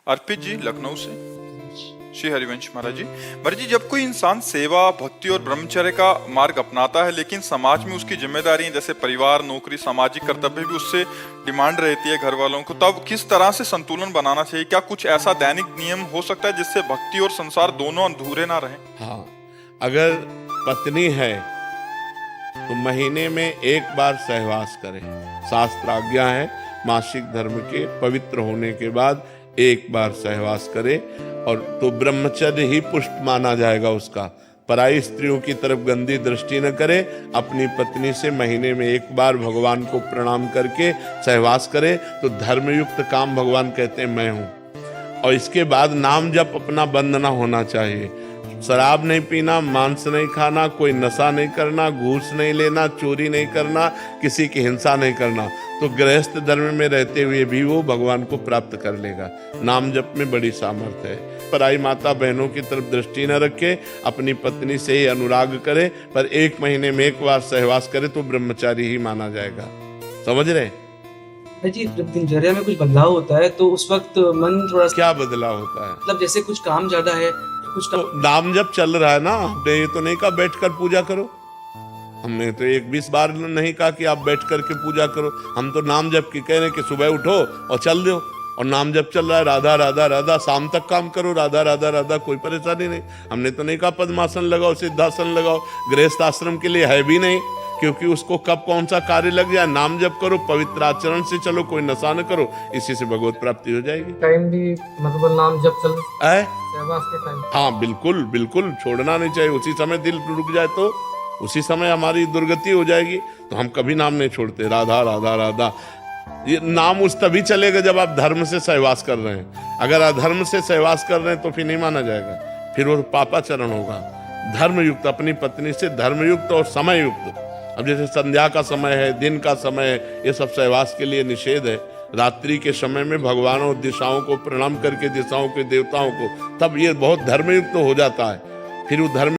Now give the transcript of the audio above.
अर्पित जी लखनऊ से। श्री हरिवंश महाराज जी, जब कोई इंसान सेवा, भक्ति और ब्रह्मचर्य का मार्ग अपनाता है लेकिन समाज में उसकी जिम्मेदारियां जैसे परिवार, नौकरी, सामाजिक कर्तव्य भी उससे डिमांड रहती है घर वालों को, तब किस तरह से संतुलन बनाना चाहिए? क्या कुछ ऐसा दैनिक नियम हो सकता है जिससे भक्ति और संसार दोनों अधूरे ना रहें? हाँ, अगर पत्नी है तो महीने में एक बार सहवास करें। शास्त्र आज्ञा है मासिक धर्म के पवित्र होने के बाद एक बार सहवास करे, और तो ब्रह्मचर्य ही पुष्ट माना जाएगा उसका। पराई स्त्रियों की तरफ गंदी दृष्टि न करे, अपनी पत्नी से महीने में एक बार भगवान को प्रणाम करके सहवास करे तो धर्मयुक्त काम भगवान कहते हैं मैं हूँ। और इसके बाद नाम जप अपना बंद ना होना चाहिए। शराब नहीं पीना, मांस नहीं खाना, कोई नशा नहीं करना, घूस नहीं लेना, चोरी नहीं करना, किसी की हिंसा नहीं करना, तो गृहस्थ धर्म में रहते हुए भी वो भगवान को प्राप्त कर लेगा। नाम जप में बड़ी सामर्थ्य है। पराई माता बहनों की तरफ दृष्टि न रखे, अपनी पत्नी से ही अनुराग करे, पर एक महीने में एक बार सहवास करे तो ब्रह्मचारी ही माना जाएगा। समझ रहे? जी, जब दिनचर्या में कुछ बदलाव होता है तो उस वक्त मन थोड़ा क्या बदलाव होता है? मतलब जैसे कुछ काम ज्यादा है, कुछ तो नाम जब चल रहा है ना, हमने ये तो नहीं कहा बैठ कर पूजा करो। हमने तो 20 बार नहीं कहा कि आप बैठ करके पूजा करो। हम तो नाम जप की कह रहे हैं कि सुबह उठो और चल दो, और नाम जप चल रहा है राधा राधा राधा, शाम तक काम करो राधा राधा राधा, कोई परेशानी नहीं। हमने तो नहीं कहा पद्मासन लगाओ, सिद्धासन लगाओ, गृहस्थ आश्रम के लिए है भी नहीं, क्योंकि उसको कब कौन सा कार्य लग जाए। नाम जप करो, पवित्र आचरण से चलो, कोई नशा न करो, इसी से भगवत प्राप्ति हो जाएगी। टाइम भी मतलब नाम जप चल है सहवास के टाइम। हाँ, बिल्कुल बिल्कुल छोड़ना नहीं चाहिए। उसी समय दिल रुक जाए तो उसी समय हमारी दुर्गति हो जाएगी। तो हम कभी नाम नहीं छोड़ते, राधा राधा राधा। ये नाम उस तभी चलेगा जब आप धर्म से सहवास कर रहे हैं। अगर अधर्म से सहवास कर रहे हैं तो फिर नहीं माना जाएगा, फिर वो पापाचरण होगा। धर्मयुक्त, अपनी पत्नी से धर्मयुक्त और समयुक्त। अब जैसे संध्या का समय है, दिन का समय है, ये सब सहवास के लिए निषेध है। रात्रि के समय में भगवान और दिशाओं को प्रणाम करके, दिशाओं के देवताओं को, तब ये बहुत धर्मयुक्त हो जाता है। फिर वो धर्म